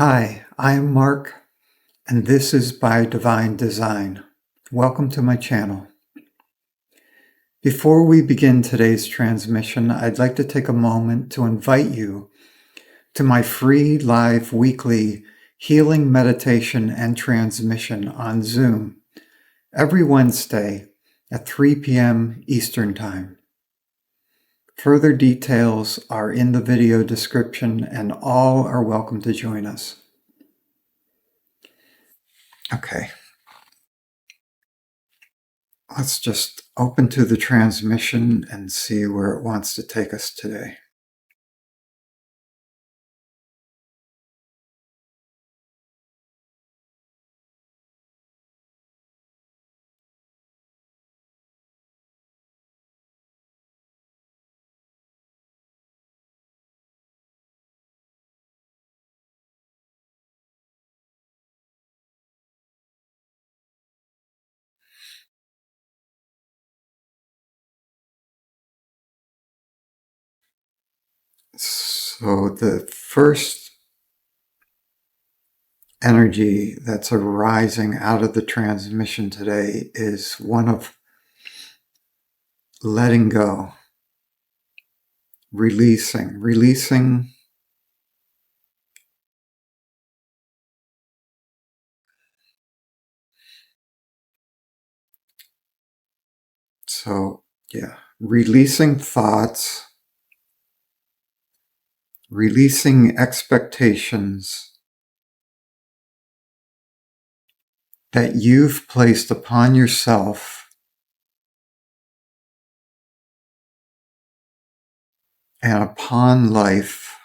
Hi, I'm Mark, and this is By Divine Design. Welcome to my channel. Before we begin today's transmission, I'd like to take a moment to invite you to my free live weekly healing meditation and transmission on Zoom every Wednesday at 3 p.m. Eastern Time. Further details are in the video description, and all are welcome to join us. Okay. Let's just open to the transmission and see where it wants to take us today. So the first energy that's arising out of the transmission today is one of letting go, releasing. So yeah, releasing thoughts, releasing expectations that you've placed upon yourself and upon life.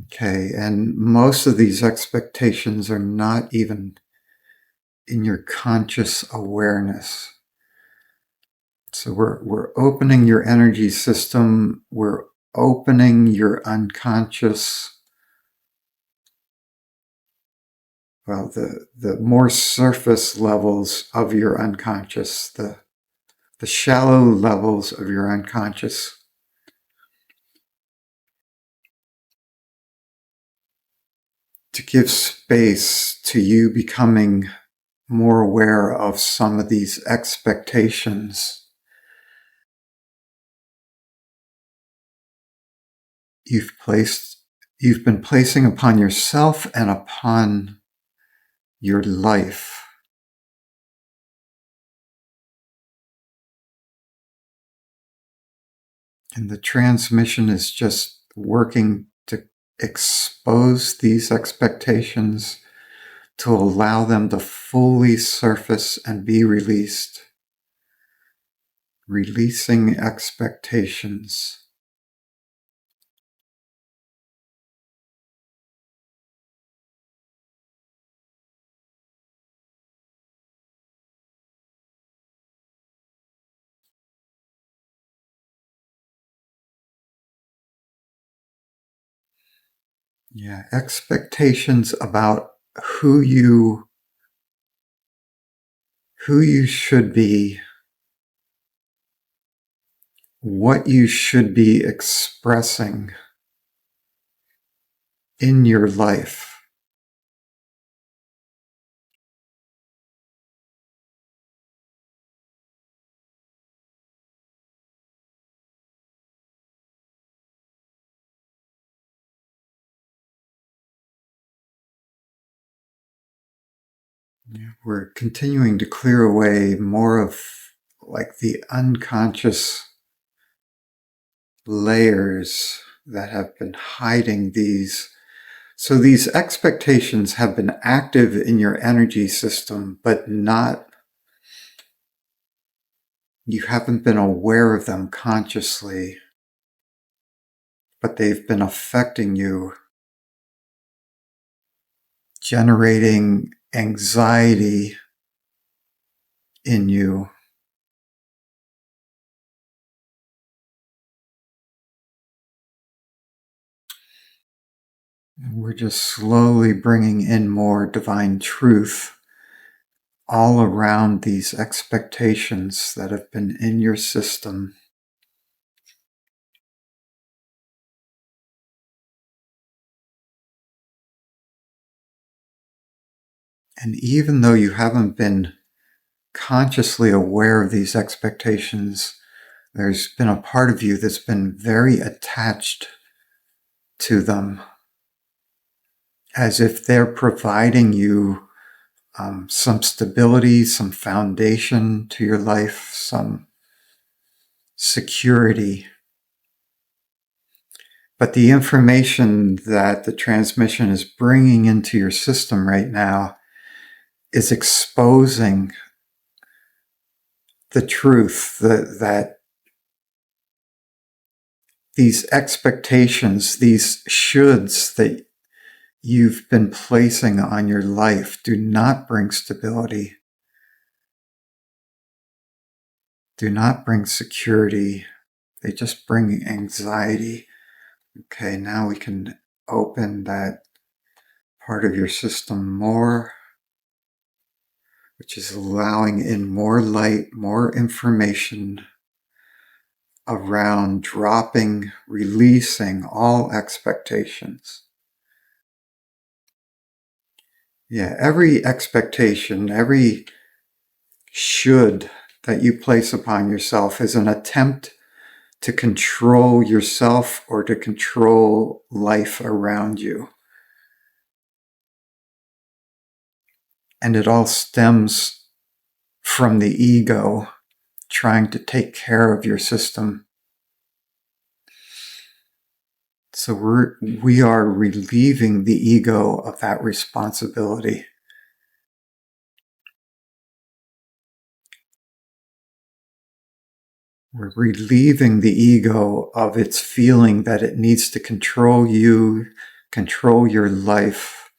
Okay, and most of these expectations are not even in your conscious awareness. So we're opening your energy system, we're opening your unconscious, well, the more surface levels of your unconscious, the shallow levels of your unconscious. To give space to you becoming more aware of some of these expectations you've been placing upon yourself and upon your life. And the transmission is just working to expose these expectations, to allow them to fully surface and be released. Releasing expectations. Yeah, expectations about who you should be, what you should be expressing in your life. We're continuing to clear away more of like the unconscious layers that have been hiding these. So these expectations have been active in your energy system, but you haven't been aware of them consciously, but they've been affecting you, generating anxiety in you. And we're just slowly bringing in more divine truth all around these expectations that have been in your system. And even though you haven't been consciously aware of these expectations, there's been a part of you that's been very attached to them, as if they're providing you some stability, some foundation to your life, some security. But the information that the transmission is bringing into your system right now is exposing the truth that these expectations, these shoulds that you've been placing on your life do not bring stability, do not bring security. They just bring anxiety. Okay, now we can open that part of your system more, which is allowing in more light, more information around dropping, releasing all expectations. Yeah, every expectation, every should that you place upon yourself is an attempt to control yourself or to control life around you. And it all stems from the ego trying to take care of your system. So we are relieving the ego of that responsibility. We're relieving the ego of its feeling that it needs to control you, control your life,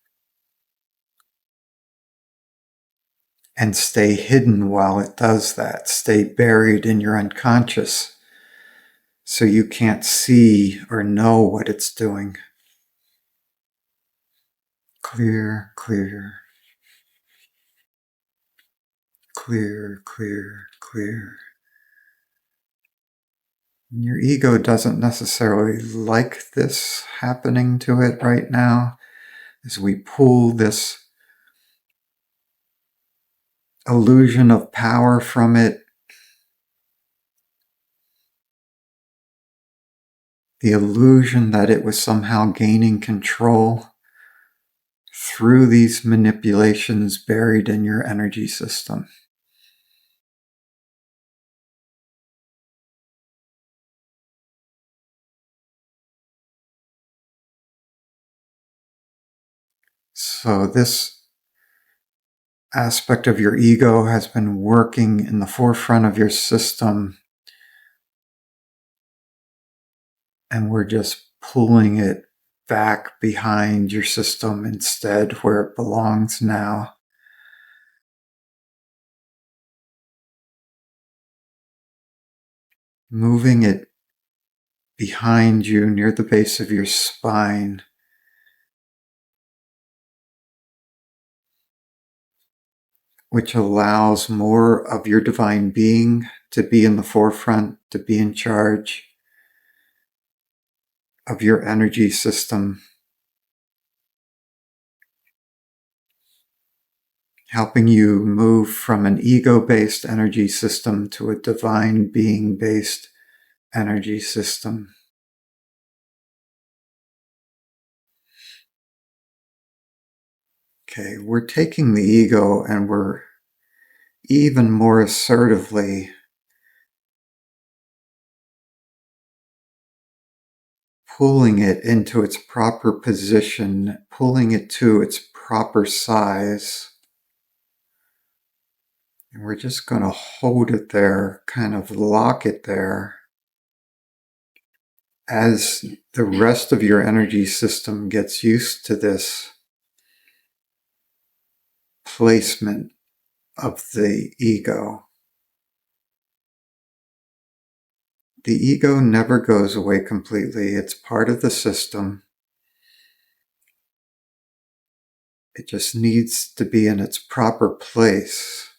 and stay hidden while it does that. Stay buried in your unconscious so you can't see or know what it's doing. Clear, clear, clear, clear, clear. Your ego doesn't necessarily like this happening to it right now, as we pull this illusion of power from it, the illusion that it was somehow gaining control through these manipulations buried in your energy system. So this aspect of your ego has been working in the forefront of your system, and we're just pulling it back behind your system instead, where it belongs now. Moving it behind you near the base of your spine, which allows more of your divine being to be in the forefront, to be in charge of your energy system, helping you move from an ego-based energy system to a divine being-based energy system. Okay, we're taking the ego and we're even more assertively pulling it into its proper position, pulling it to its proper size. And we're just going to hold it there, kind of lock it there, as the rest of your energy system gets used to this placement of the ego. The ego never goes away completely. It's part of the system. It just needs to be in its proper place.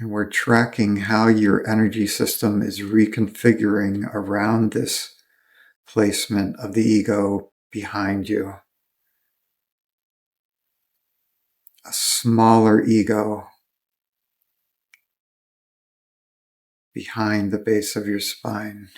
And we're tracking how your energy system is reconfiguring around this placement of the ego behind you. A smaller ego behind the base of your spine.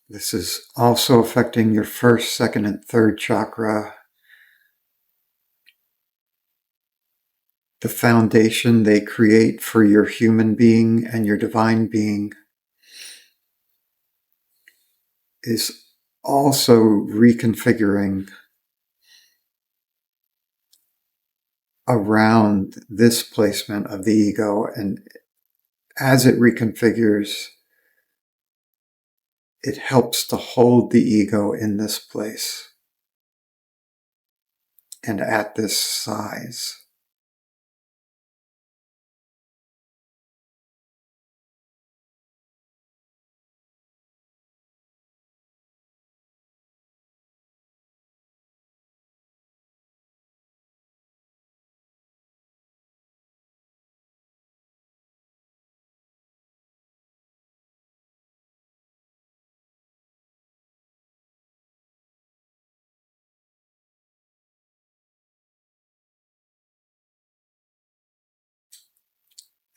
This is also affecting your first, second, and third chakra. The foundation they create for your human being and your divine being is also reconfiguring around this placement of the ego. And as it reconfigures, it helps to hold the ego in this place and at this size.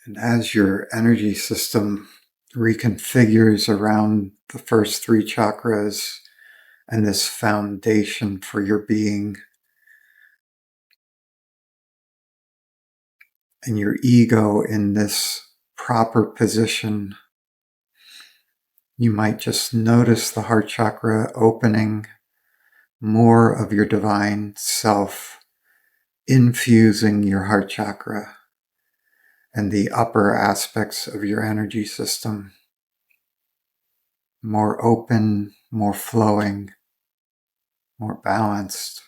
And as your energy system reconfigures around the first three chakras and this foundation for your being, and your ego in this proper position, you might just notice the heart chakra opening, more of your divine self infusing your heart chakra and the upper aspects of your energy system, more open, more flowing, more balanced.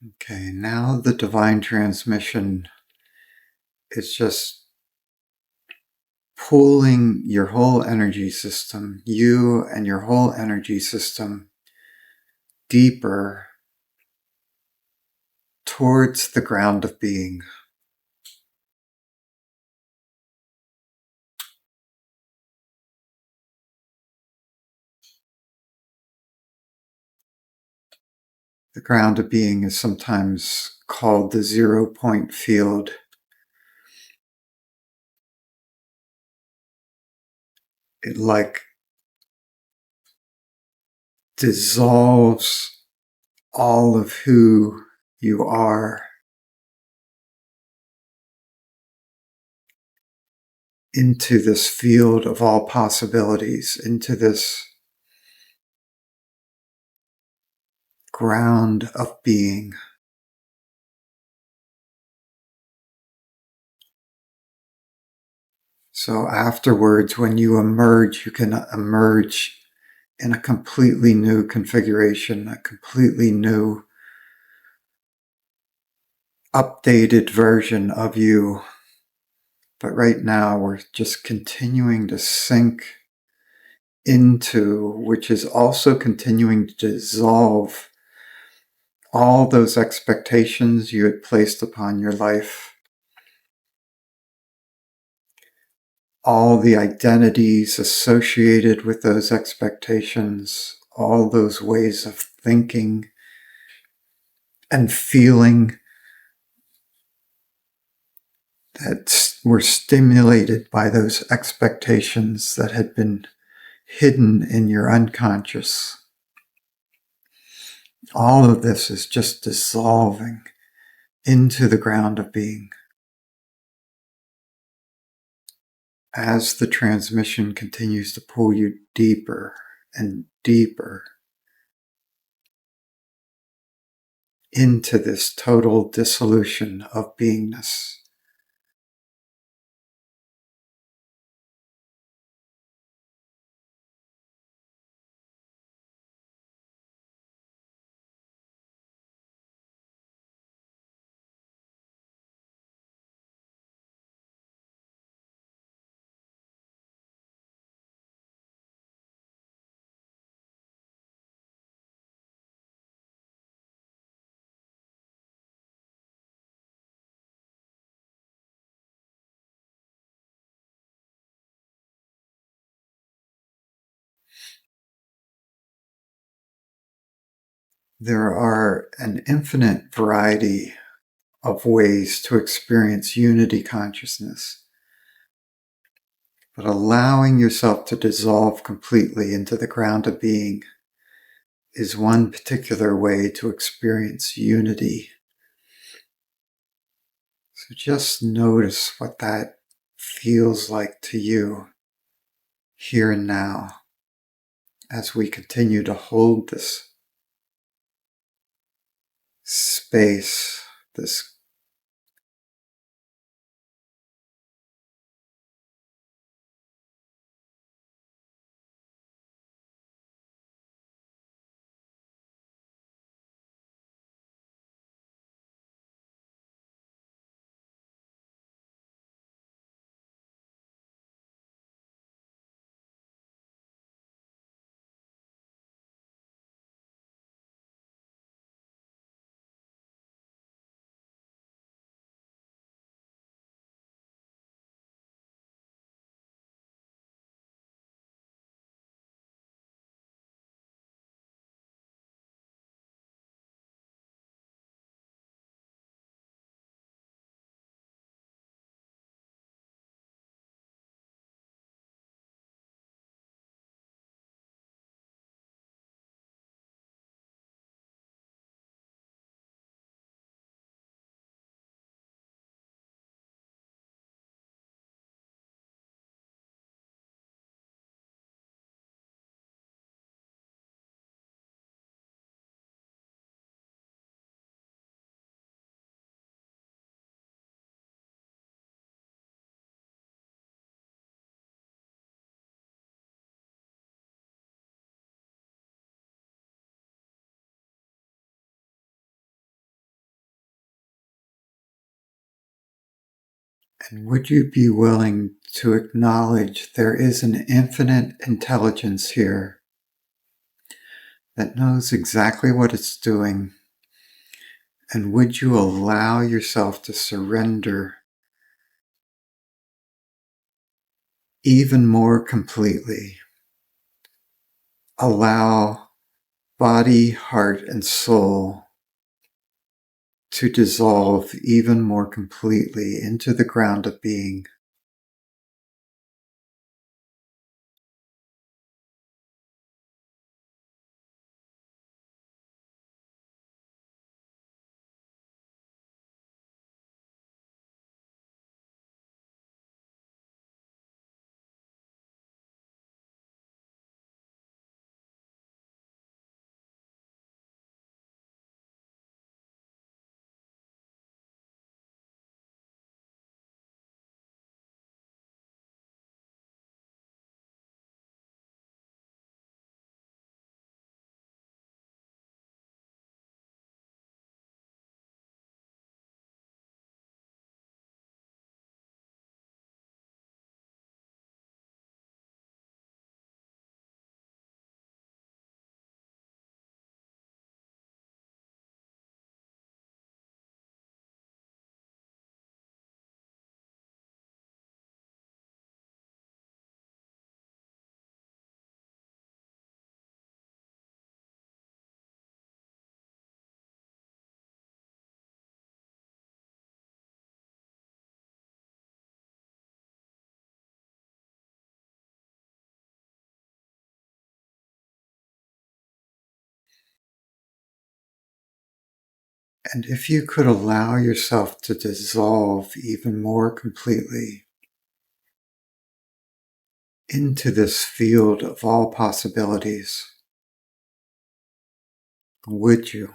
Okay, now the divine transmission is just pulling your whole energy system, you and your whole energy system, deeper towards the ground of being. The ground of being is sometimes called the 0 point field. It like dissolves all of who you are into this field of all possibilities, into this ground of being. So afterwards, when you emerge, you can emerge in a completely new configuration, a completely new, updated version of you. But right now, we're just continuing to sink into, which is also continuing to dissolve all those expectations you had placed upon your life, all the identities associated with those expectations, all those ways of thinking and feeling that were stimulated by those expectations that had been hidden in your unconscious. All of this is just dissolving into the ground of being. As the transmission continues to pull you deeper and deeper into this total dissolution of beingness. There are an infinite variety of ways to experience unity consciousness, but allowing yourself to dissolve completely into the ground of being is one particular way to experience unity. So just notice what that feels like to you here and now as we continue to hold this space, this and would you be willing to acknowledge there is an infinite intelligence here that knows exactly what it's doing? And would you allow yourself to surrender even more completely? Allow body, heart, and soul to dissolve even more completely into the ground of being. And if you could allow yourself to dissolve even more completely into this field of all possibilities, would you?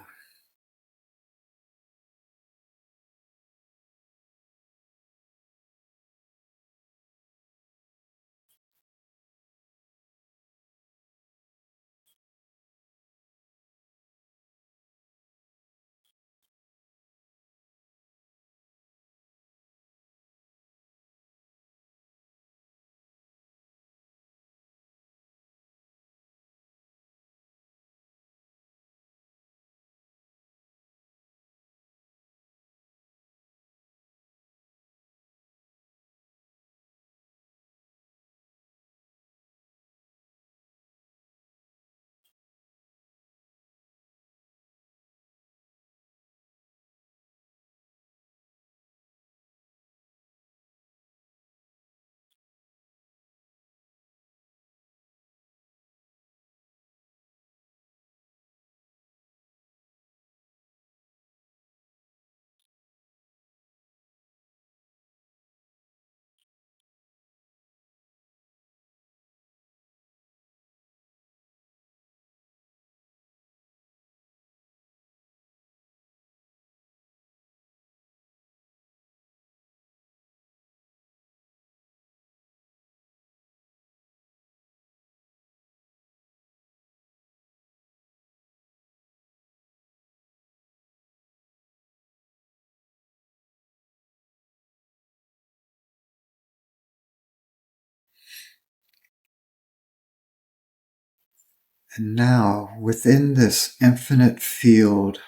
And now, within this infinite field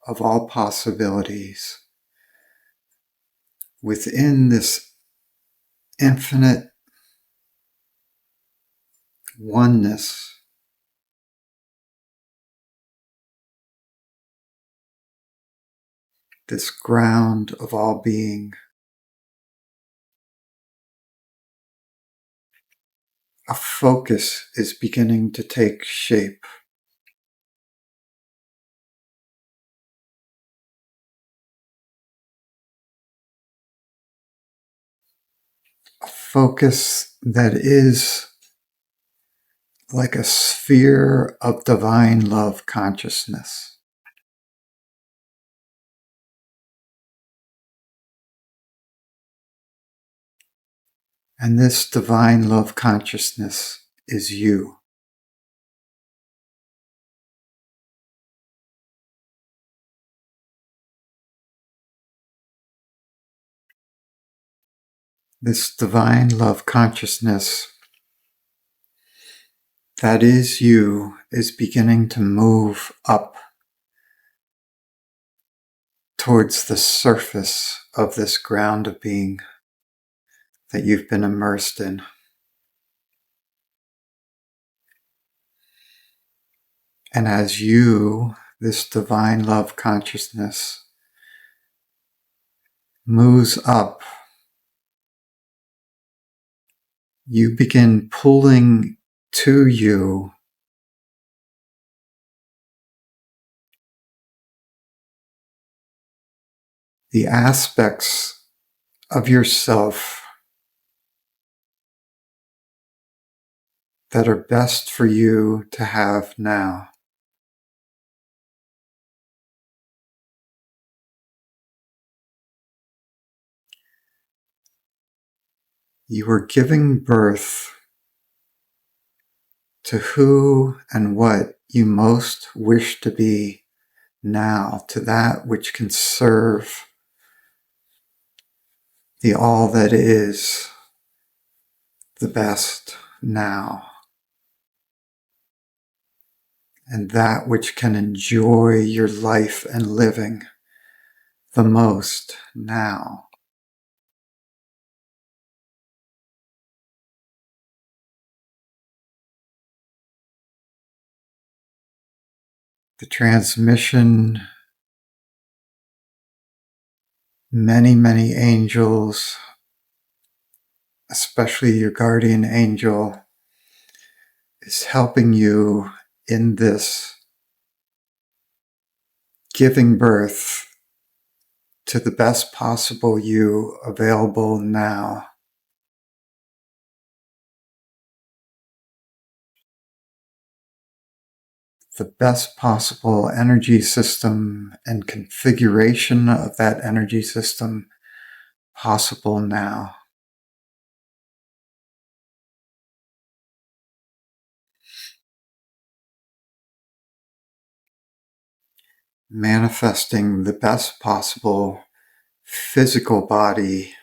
of all possibilities, within this infinite oneness, this ground of all being, a focus is beginning to take shape. A focus that is like a sphere of divine love consciousness. And this divine love consciousness is you. This divine love consciousness that is you is beginning to move up towards the surface of this ground of being that you've been immersed in. And as you, this divine love consciousness, moves up, you begin pulling to you the aspects of yourself that are best for you to have now. You are giving birth to who and what you most wish to be now, to that which can serve the all that is the best now, and that which can enjoy your life and living the most now. The transmission, many, many angels, especially your guardian angel, is helping you in this giving birth to the best possible you available now. The best possible energy system and configuration of that energy system possible now. Manifesting the best possible physical body,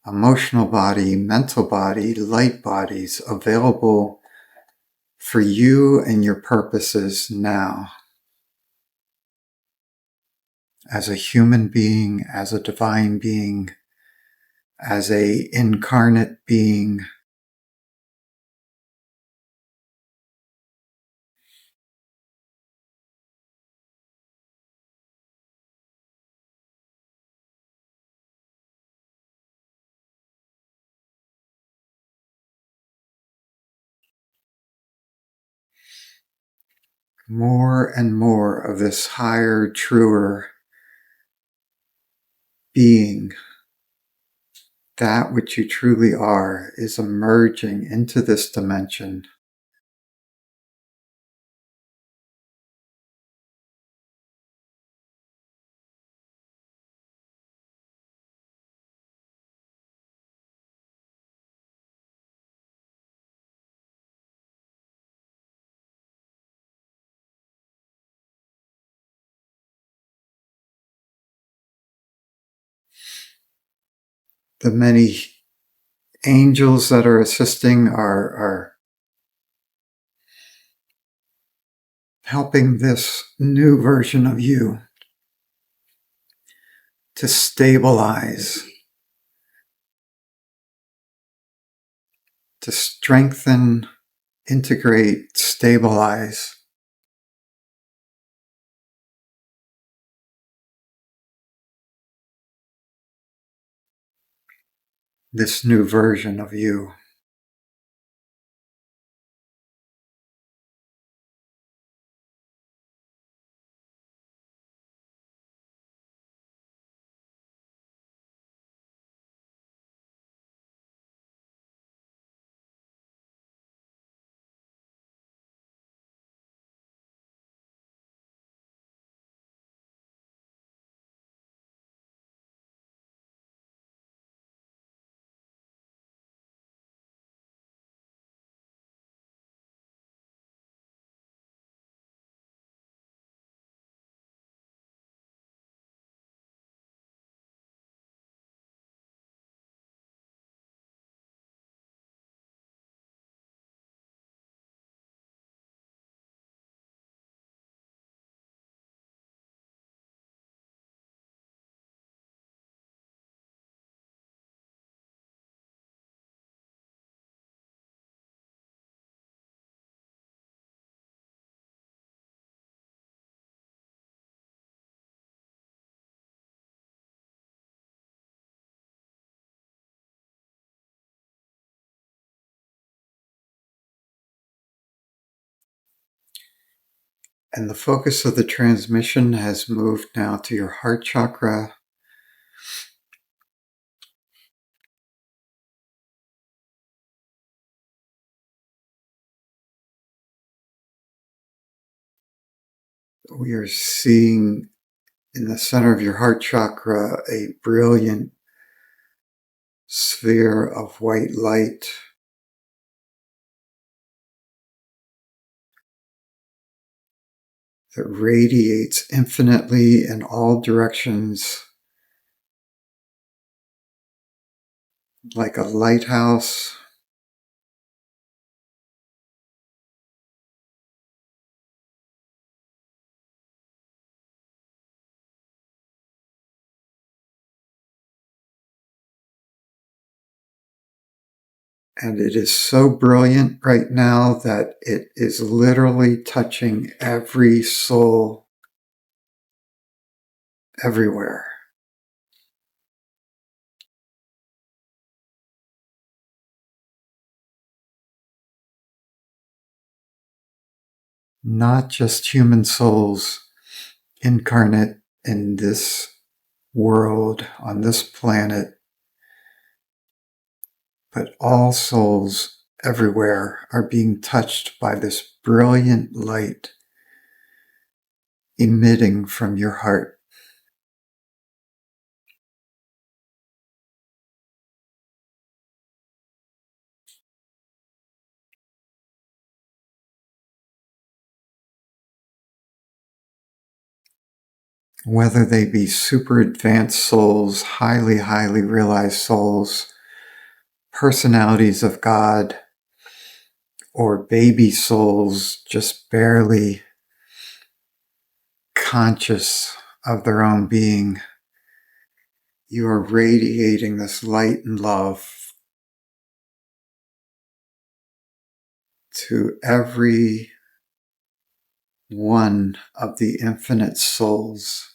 emotional body, mental body, light bodies available for you and your purposes now. As a human being, as a divine being, as an incarnate being. More and more of this higher, truer being, that which you truly are, is emerging into this dimension. The many angels that are assisting are helping this new version of you to stabilize, to strengthen, integrate, stabilize this new version of you. And the focus of the transmission has moved now to your heart chakra. We are seeing in the center of your heart chakra a brilliant sphere of white light that radiates infinitely in all directions like a lighthouse. And it is so brilliant right now that it is literally touching every soul everywhere. Not just human souls incarnate in this world, on this planet, but all souls everywhere are being touched by this brilliant light emitting from your heart. Whether they be super advanced souls, highly, highly realized souls, personalities of God, or baby souls just barely conscious of their own being, you are radiating this light and love to every one of the infinite souls.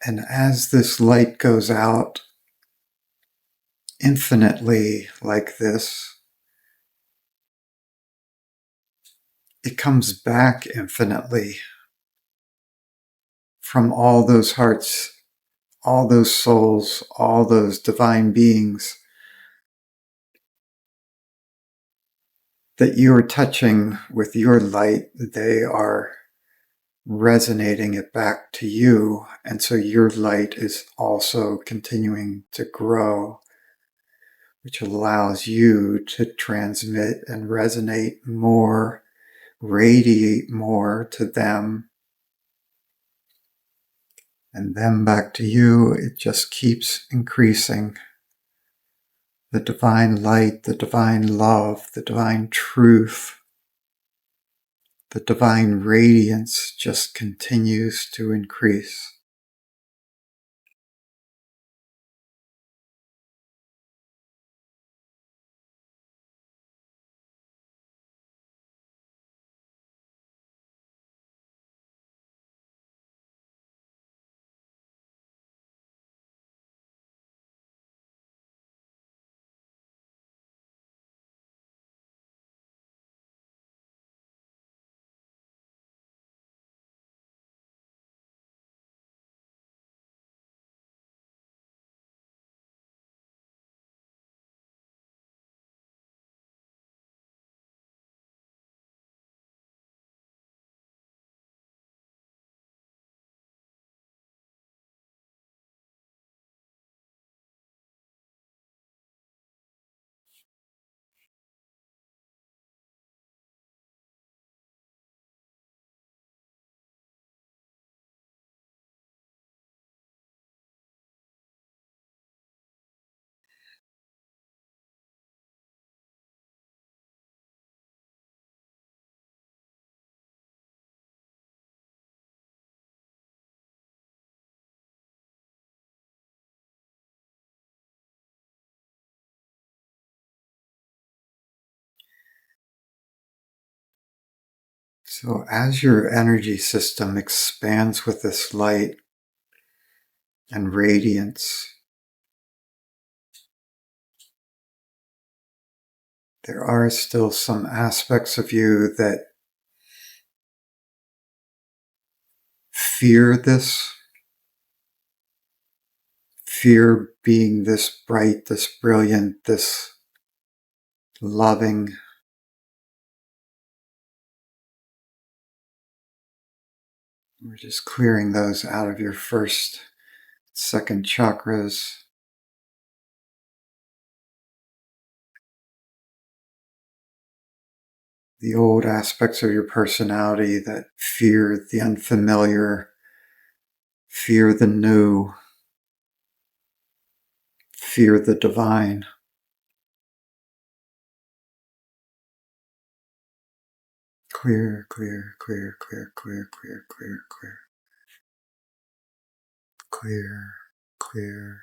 And as this light goes out infinitely like this, it comes back infinitely from all those hearts, all those souls, all those divine beings that you are touching with your light. They are resonating it back to you. And so your light is also continuing to grow, which allows you to transmit and resonate more, radiate more to them, and them back to you. It just keeps increasing. The divine light, the divine love, the divine truth, the divine radiance just continues to increase. So as your energy system expands with this light and radiance, there are still some aspects of you that fear this, fear being this bright, this brilliant, this loving. We're just clearing those out of your first, second chakras. The old aspects of your personality that fear the unfamiliar, fear the new, fear the divine. Clear, clear, clear, clear, clear, clear, clear, clear. clear, clear.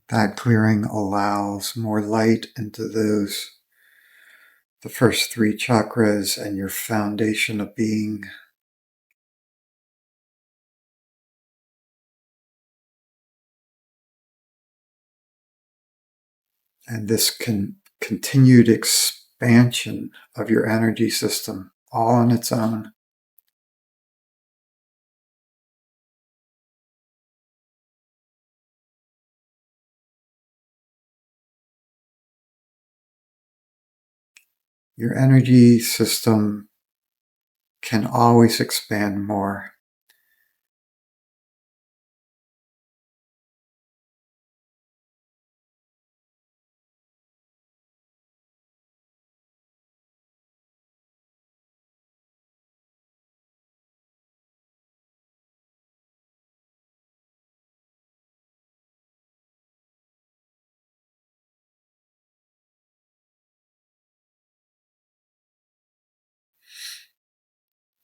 That clearing allows more light into the first three chakras and your foundation of being. And this continued expansion of your energy system all on its own. Your energy system can always expand more.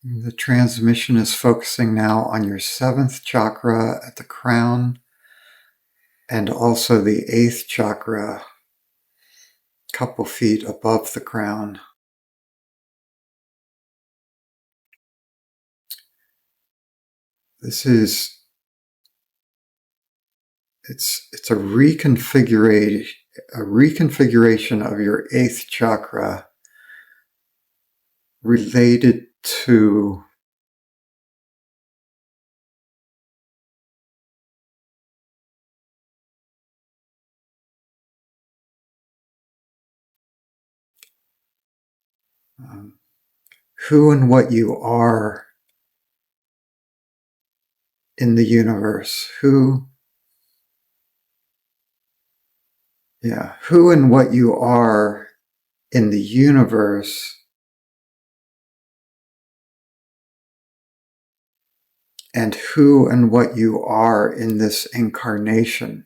The transmission is focusing now on your seventh chakra at the crown and also the eighth chakra, a couple feet above the crown. This is, it's a reconfiguration of your eighth chakra related to who and what you are in the universe. Who and what you are in the universe and who and what you are in this incarnation.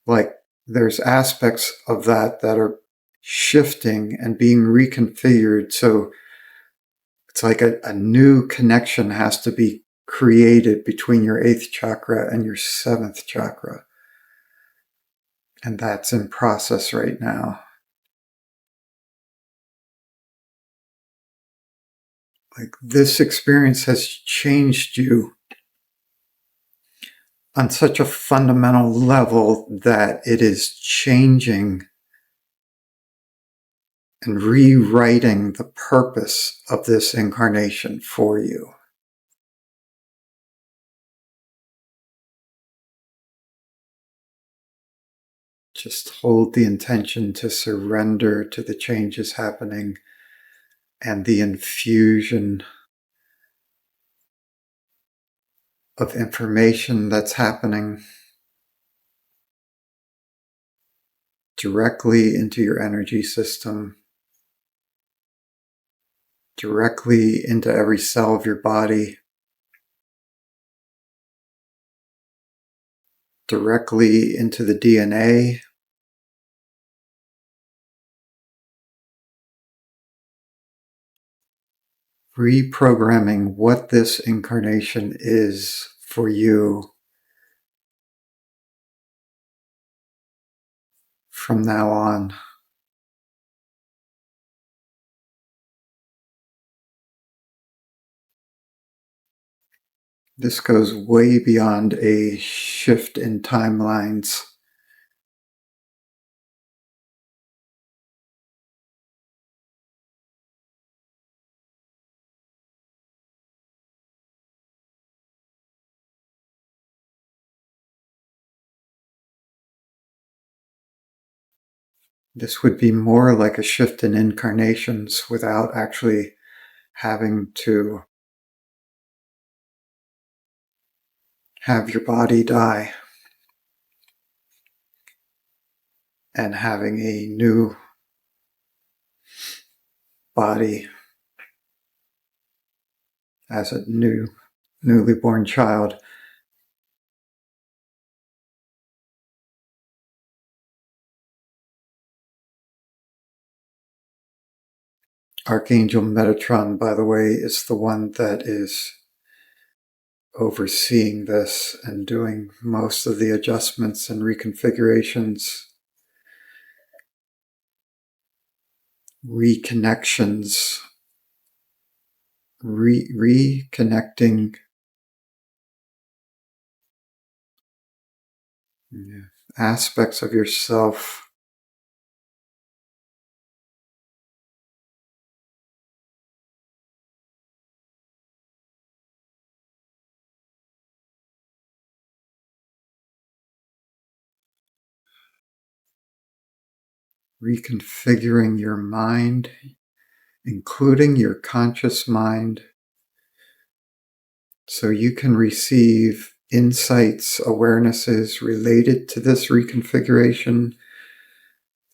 Like there's aspects of that are shifting and being reconfigured. So it's like a new connection has to be created between your eighth chakra and your seventh chakra. And that's in process right now. Like this experience has changed you on such a fundamental level that it is changing and rewriting the purpose of this incarnation for you. Just hold the intention to surrender to the changes happening and the infusion of information that's happening directly into your energy system, directly into every cell of your body, directly into the DNA, reprogramming what this incarnation is for you from now on. This goes way beyond a shift in timelines. This would be more like a shift in incarnations without actually having to have your body die and having a new body as a newly born child. Archangel Metatron, by the way, is the one that is overseeing this and doing most of the adjustments and reconfigurations, reconnections, reconnecting aspects of yourself reconfiguring your mind, including your conscious mind, so you can receive insights, awarenesses related to this reconfiguration,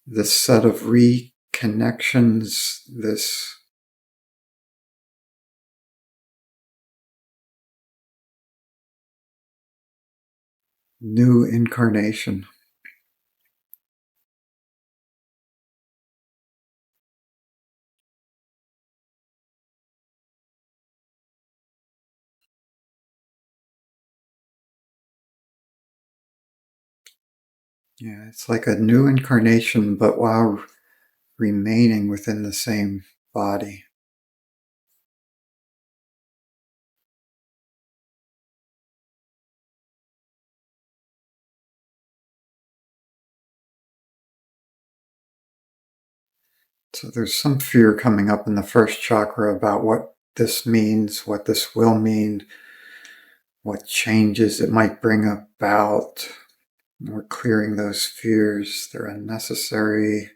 this set of reconnections, this new incarnation. Yeah, it's like a new incarnation, but while remaining within the same body. So there's some fear coming up in the first chakra about what this means, what this will mean, what changes it might bring about. We're clearing those fears. They're unnecessary,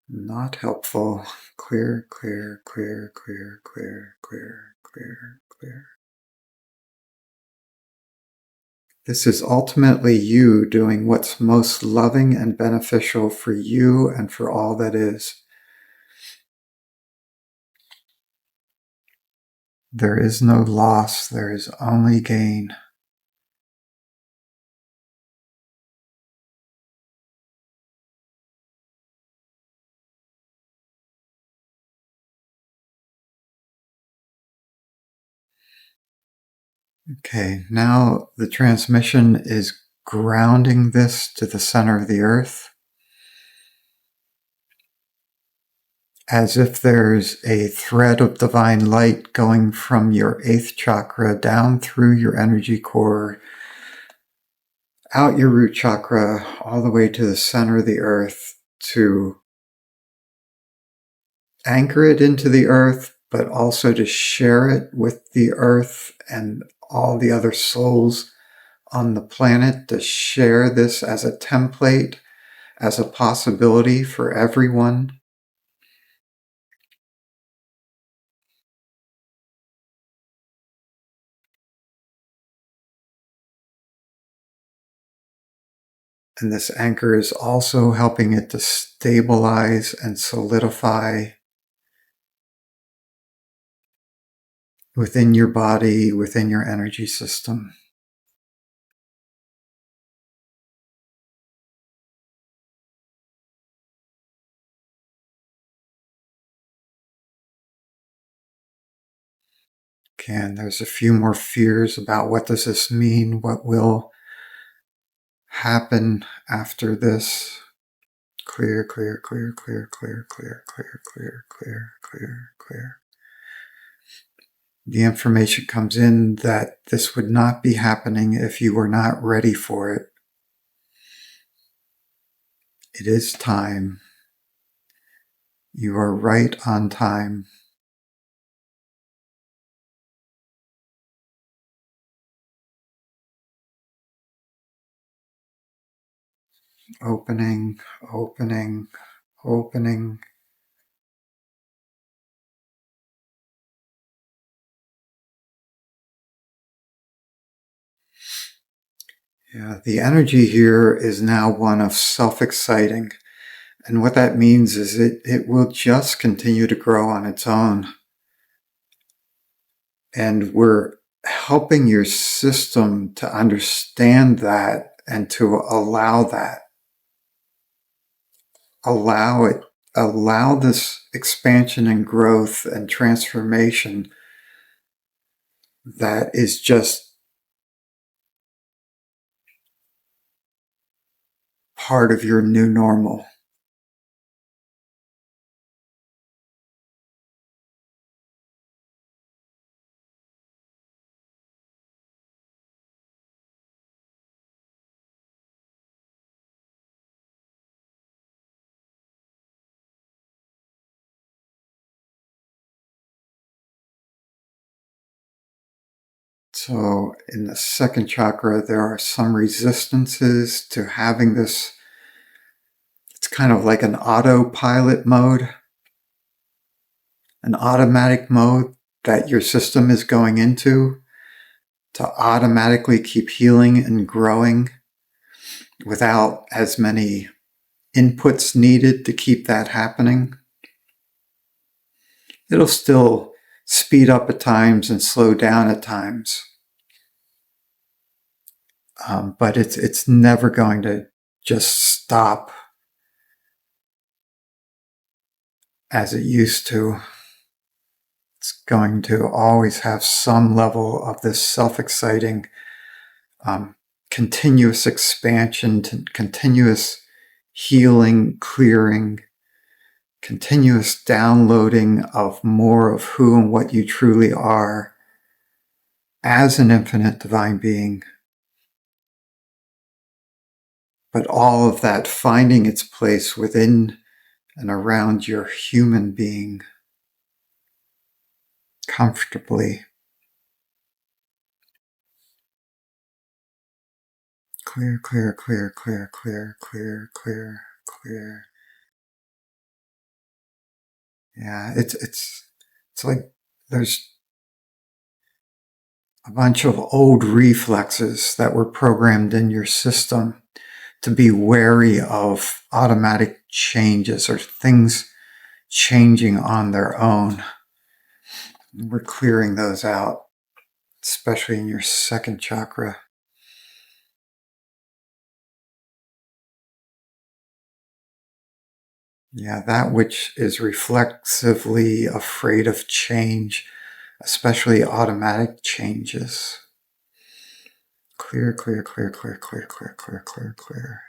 not helpful. Clear, clear, clear, clear, clear, clear, clear, clear. This is ultimately you doing what's most loving and beneficial for you and for all that is. There is no loss, there is only gain. Okay, now the transmission is grounding this to the center of the earth, as if there's a thread of divine light going from your 8th chakra down through your energy core, out your root chakra, all the way to the center of the earth to anchor it into the earth, but also to share it with the earth and all the other souls on the planet, to share this as a template, as a possibility for everyone. And this anchor is also helping it to stabilize and solidify within your body, within your energy system. Okay, and there's a few more fears about what does this mean, what will happen after this. Clear, clear, clear, clear, clear, clear, clear, clear, clear, clear, clear. The information comes in that this would not be happening if you were not ready for it. It is time. You are right on time. Opening, opening, opening. Yeah, the energy here is now one of self-exciting. And what that means is it will just continue to grow on its own. And we're helping your system to understand that and to allow that. Allow it allow this expansion and growth and transformation that is just part of your new normal. So in the second chakra, there are some resistances to having this. It's kind of like an autopilot mode, an automatic mode that your system is going into to automatically keep healing and growing without as many inputs needed to keep that happening. It'll still speed up at times and slow down at times. But it's never going to just stop as it used to. It's going to always have some level of this self-exciting, continuous expansion, continuous healing, clearing, continuous downloading of more of who and what you truly are as an infinite divine being. But all of that finding its place within and around your human being comfortably. Clear, clear, clear, clear, clear, clear, clear, clear. Yeah, it's like there's a bunch of old reflexes that were programmed in your system to be wary of automatic changes or things changing on their own. We're clearing those out, especially in your second chakra. Yeah, that which is reflexively afraid of change, especially automatic changes. Clear, clear, clear, clear, clear, clear, clear, clear, clear.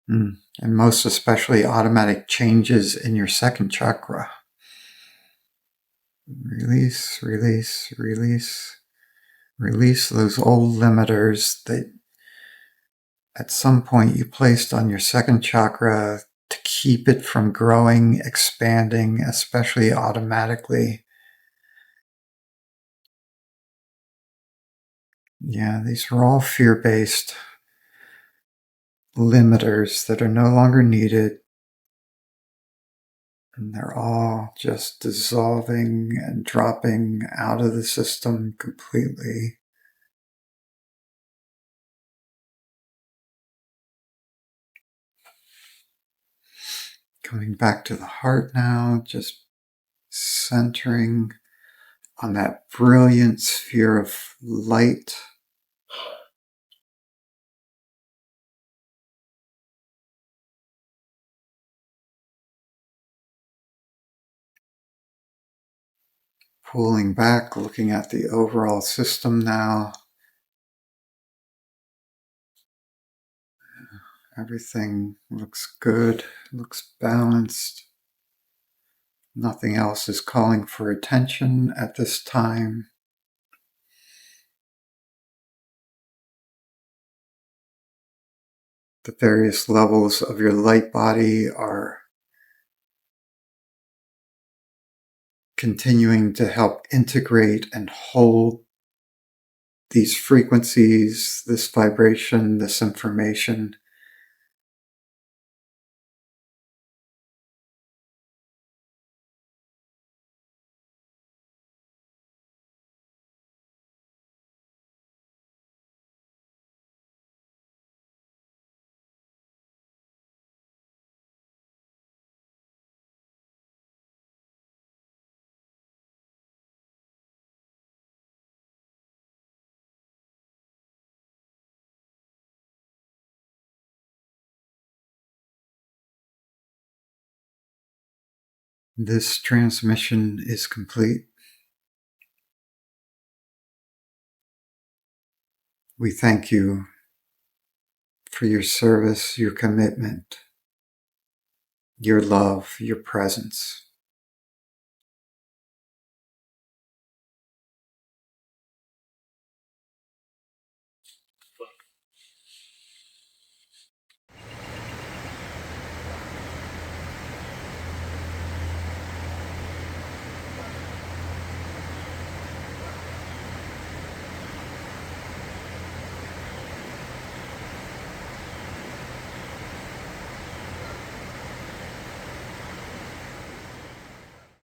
And most especially automatic changes in your second chakra. Release, release, release. Release those old limiters that at some point you placed on your second chakra to keep it from growing, expanding, especially automatically. Yeah, these are all fear-based limiters that are no longer needed. And they're all just dissolving and dropping out of the system completely. Coming back to the heart now, just centering on that brilliant sphere of light. Pulling back, looking at the overall system now. Everything looks good, looks balanced. Nothing else is calling for attention at this time. The various levels of your light body are continuing to help integrate and hold these frequencies, this vibration, this information. This transmission is complete. We thank you for your service, your commitment, your love, your presence.